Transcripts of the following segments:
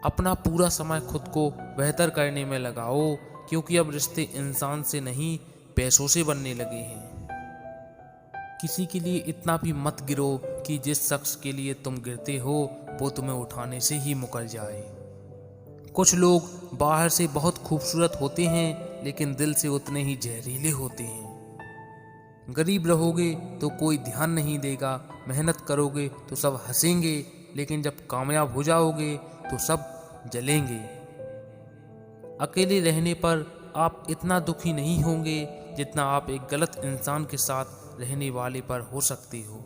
अपना पूरा समय खुद को बेहतर करने में लगाओ, क्योंकि अब रिश्ते इंसान से नहीं पैसों से बनने लगे हैं। किसी के लिए इतना भी मत गिरो कि जिस शख्स के लिए तुम गिरते हो वो तुम्हें उठाने से ही मुकर जाए। कुछ लोग बाहर से बहुत खूबसूरत होते हैं लेकिन दिल से उतने ही जहरीले होते हैं। गरीब रहोगे तो कोई ध्यान नहीं देगा, मेहनत करोगे तो सब हंसेंगे, लेकिन जब कामयाब हो जाओगे तो सब जलेंगे। अकेले रहने पर आप इतना दुखी नहीं होंगे जितना आप एक गलत इंसान के साथ रहने वाले पर हो सकते हो।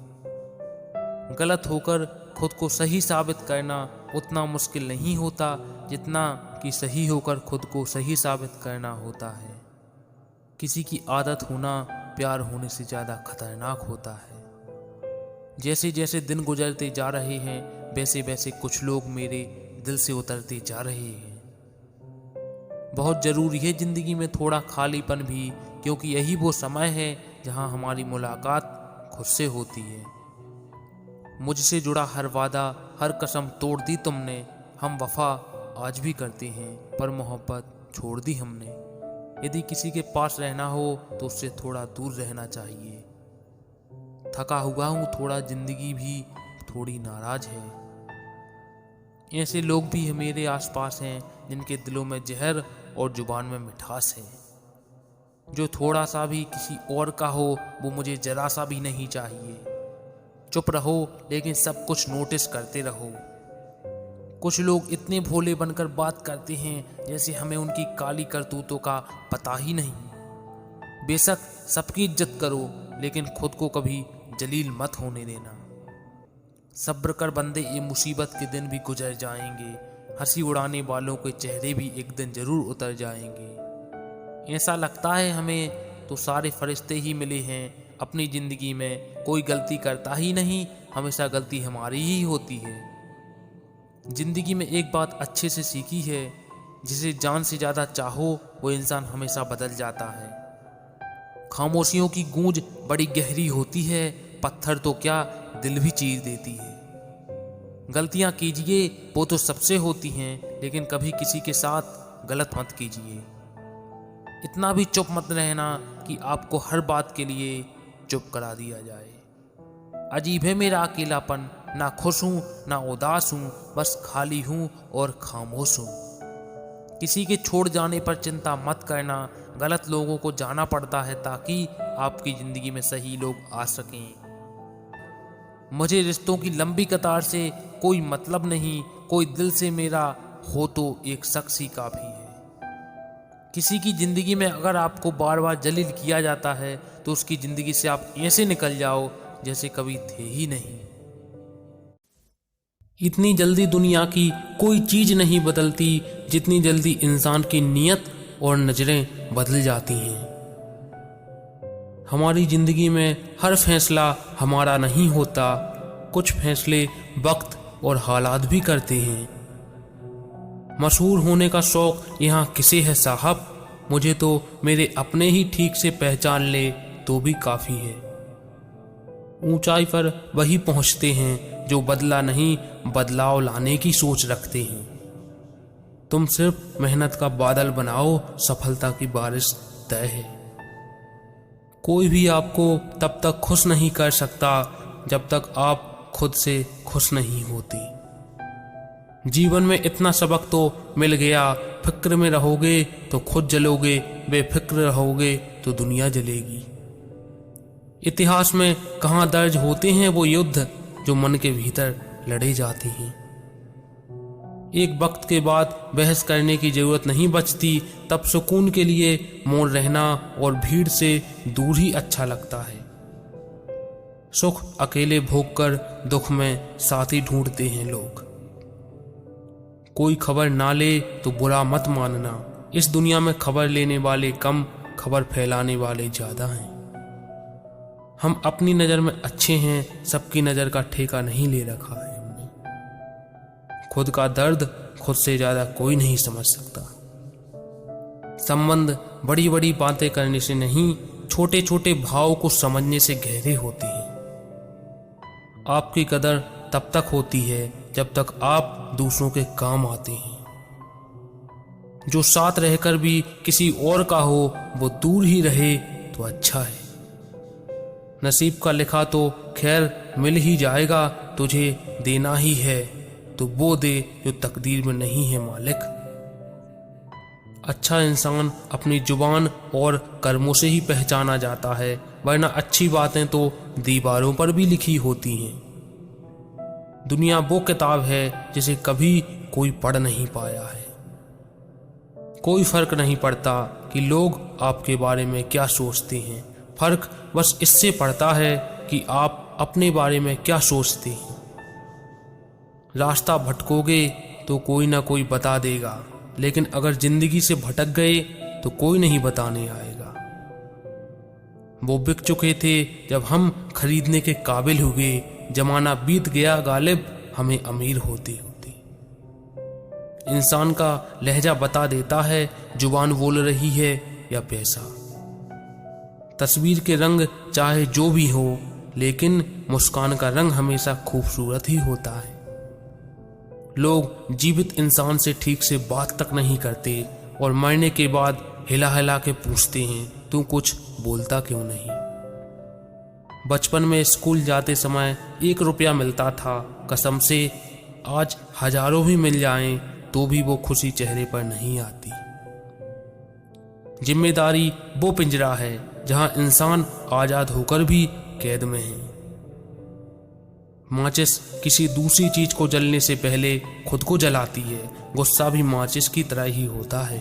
गलत होकर खुद को सही साबित करना उतना मुश्किल नहीं होता जितना कि सही होकर खुद को सही साबित करना होता है। किसी की आदत होना प्यार होने से ज़्यादा खतरनाक होता है। जैसे जैसे दिन गुजरते जा रहे हैं वैसे वैसे कुछ लोग मेरे दिल से उतरते जा रहे हैं। बहुत ज़रूरी है ज़िंदगी में थोड़ा खालीपन भी, क्योंकि यही वो समय है जहां हमारी मुलाकात खुद से होती है। मुझसे जुड़ा हर वादा, हर कसम तोड़ दी तुमने। हम वफा आज भी करते हैं पर मोहब्बत छोड़ दी हमने। यदि किसी के पास रहना हो तो उससे थोड़ा दूर रहना चाहिए। थका हुआ हूँ थोड़ा, जिंदगी भी थोड़ी नाराज है। ऐसे लोग भी मेरे आसपास हैं जिनके दिलों में जहर और जुबान में मिठास है। जो थोड़ा सा भी किसी और का हो वो मुझे जरा सा भी नहीं चाहिए। चुप रहो लेकिन सब कुछ नोटिस करते रहो। कुछ लोग इतने भोले बनकर बात करते हैं जैसे हमें उनकी काली करतूतों का पता ही नहीं। बेशक सबकी इज्जत करो लेकिन खुद को कभी जलील मत होने देना। सब्र कर बंदे, ये मुसीबत के दिन भी गुजर जाएंगे। हंसी उड़ाने वालों के चेहरे भी एक दिन जरूर उतर जाएंगे। ऐसा लगता है हमें तो सारे फरिश्ते ही मिले हैं। अपनी जिंदगी में कोई गलती करता ही नहीं, हमेशा गलती हमारी ही होती है। जिंदगी में एक बात अच्छे से सीखी है, जिसे जान से ज्यादा चाहो वो इंसान हमेशा बदल जाता है। खामोशियों की गूंज बड़ी गहरी होती है, पत्थर तो क्या दिल भी चीर देती है। गलतियां कीजिए वो तो सबसे होती हैं, लेकिन कभी किसी के साथ गलत मत कीजिए। इतना भी चुप मत रहना कि आपको हर बात के लिए चुप करा दिया जाए। अजीब है मेरा अकेलापन, ना खुश हूं ना उदास हूं, बस खाली हूं और खामोश हूं। किसी के छोड़ जाने पर चिंता मत करना। गलत लोगों को जाना पड़ता है ताकि आपकी जिंदगी में सही लोग आ सकें। मुझे रिश्तों की लंबी कतार से कोई मतलब नहीं, कोई दिल से मेरा हो तो एक शख्स ही काफी है। किसी की जिंदगी में अगर आपको बार बार जलील किया जाता है तो उसकी जिंदगी से आप ऐसे निकल जाओ जैसे कभी थे ही नहीं। इतनी जल्दी दुनिया की कोई चीज नहीं बदलती जितनी जल्दी इंसान की नीयत और नजरें बदल जाती हैं। हमारी जिंदगी में हर फैसला हमारा नहीं होता, कुछ फैसले वक्त और हालात भी करते हैं। मशहूर होने का शौक यहाँ किसे है साहब, मुझे तो मेरे अपने ही ठीक से पहचान ले तो भी काफी है। ऊंचाई पर वही पहुंचते हैं जो बदला नहीं बदलाव लाने की सोच रखते हैं। तुम सिर्फ मेहनत का बादल बनाओ, सफलता की बारिश तय है। कोई भी आपको तब तक खुश नहीं कर सकता जब तक आप खुद से खुश नहीं होती। जीवन में इतना सबक तो मिल गया, फिक्र में रहोगे तो खुद जलोगे, बेफिक्र रहोगे तो दुनिया जलेगी। इतिहास में कहाँ दर्ज होते हैं वो युद्ध जो मन के भीतर लड़े जाते हैं। एक वक्त के बाद बहस करने की जरूरत नहीं बचती, तब सुकून के लिए मौन रहना और भीड़ से दूर ही अच्छा लगता है। सुख अकेले भोग कर दुख में साथी ढूंढते हैं लोग। कोई खबर ना ले तो बुरा मत मानना, इस दुनिया में खबर लेने वाले कम, खबर फैलाने वाले ज्यादा हैं। हम अपनी नजर में अच्छे हैं, सबकी नजर का ठेका नहीं ले रखा है हमने। खुद का दर्द खुद से ज्यादा कोई नहीं समझ सकता। संबंध बड़ी बड़ी बातें करने से नहीं, छोटे छोटे भाव को समझने से गहरे होते हैं। आपकी कदर तब तक होती है जब तक आप दूसरों के काम आते हैं। जो साथ रहकर भी किसी और का हो वो दूर ही रहे तो अच्छा है। नसीब का लिखा तो खैर मिल ही जाएगा, तुझे देना ही है तो वो दे जो तकदीर में नहीं है मालिक। अच्छा इंसान अपनी जुबान और कर्मों से ही पहचाना जाता है, वरना अच्छी बातें तो दीवारों पर भी लिखी होती हैं। दुनिया वो किताब है जिसे कभी कोई पढ़ नहीं पाया है। कोई फर्क नहीं पड़ता कि लोग आपके बारे में क्या सोचते हैं, फर्क बस इससे पड़ता है कि आप अपने बारे में क्या सोचते हैं। रास्ता भटकोगे तो कोई ना कोई बता देगा, लेकिन अगर जिंदगी से भटक गए तो कोई नहीं बताने आएगा। वो बिक चुके थे जब हम खरीदने के काबिल हुए, जमाना बीत गया गालिब हमें अमीर होते होते। इंसान का लहजा बता देता है जुबान बोल रही है या पैसा। तस्वीर के रंग चाहे जो भी हो, लेकिन मुस्कान का रंग हमेशा खूबसूरत ही होता है। लोग जीवित इंसान से ठीक से बात तक नहीं करते और मरने के बाद हिला हिला के पूछते हैं तू कुछ बोलता क्यों नहीं। बचपन में स्कूल जाते समय 1 रुपया मिलता था, कसम से आज हजारों भी मिल जाएं तो भी वो खुशी चेहरे पर नहीं आती। जिम्मेदारी वो पिंजरा है जहां इंसान आजाद होकर भी कैद में है। माचिस किसी दूसरी चीज को जलने से पहले खुद को जलाती है, गुस्सा भी माचिस की तरह ही होता है।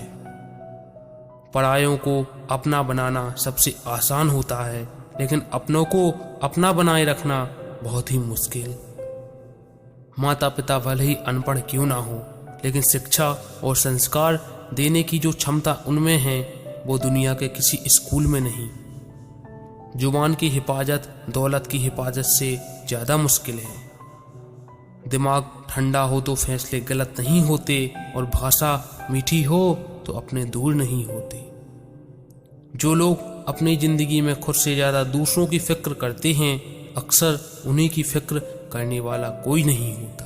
परायों को अपना बनाना सबसे आसान होता है, लेकिन अपनों को अपना बनाए रखना बहुत ही मुश्किल। माता पिता भले ही अनपढ़ क्यों ना हो, लेकिन शिक्षा और संस्कार देने की जो क्षमता उनमें है वो दुनिया के किसी स्कूल में नहीं। जुबान की हिफाजत दौलत की हिफाजत से ज्यादा मुश्किल है। दिमाग ठंडा हो तो फैसले गलत नहीं होते, और भाषा मीठी हो तो अपने दूर नहीं होते। जो लोग अपनी जिंदगी में खुद से ज्यादा दूसरों की फिक्र करते हैं, अक्सर उन्हीं की फिक्र करने वाला कोई नहीं होता।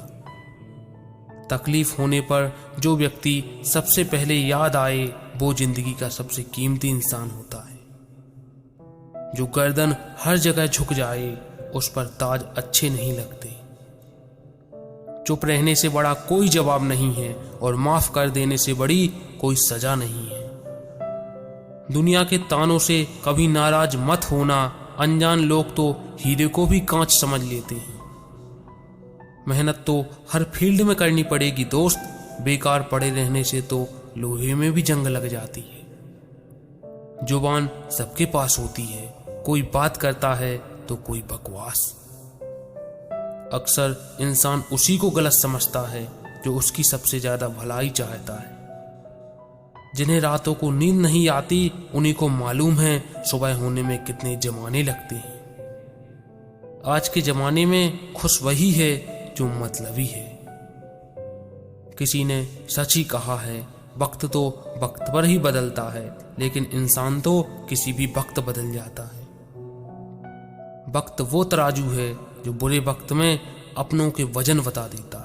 तकलीफ होने पर जो व्यक्ति सबसे पहले याद आए वो जिंदगी का सबसे कीमती इंसान होता है। जो गर्दन हर जगह झुक जाए उस पर ताज अच्छे नहीं लगते। चुप रहने से बड़ा कोई जवाब नहीं है, और माफ कर देने से बड़ी कोई सजा नहीं है। दुनिया के तानों से कभी नाराज मत होना, अनजान लोग तो हीरे को भी कांच समझ लेते हैं। मेहनत तो हर फील्ड में करनी पड़ेगी दोस्त, बेकार पड़े रहने से तो लोहे में भी जंग लग जाती है। जुबान सबके पास होती है, कोई बात करता है तो कोई बकवास। अक्सर इंसान उसी को गलत समझता है जो उसकी सबसे ज्यादा भलाई चाहता है। जिन्हें रातों को नींद नहीं आती उन्हीं को मालूम है सुबह होने में कितने जमाने लगते हैं। आज के जमाने में खुश वही है जो मतलबी है। किसी ने सच ही कहा है, वक्त तो वक्त पर ही बदलता है, लेकिन इंसान तो किसी भी वक्त बदल जाता है। वक्त वो तराजू है जो बुरे वक्त में अपनों के वजन बता देता है।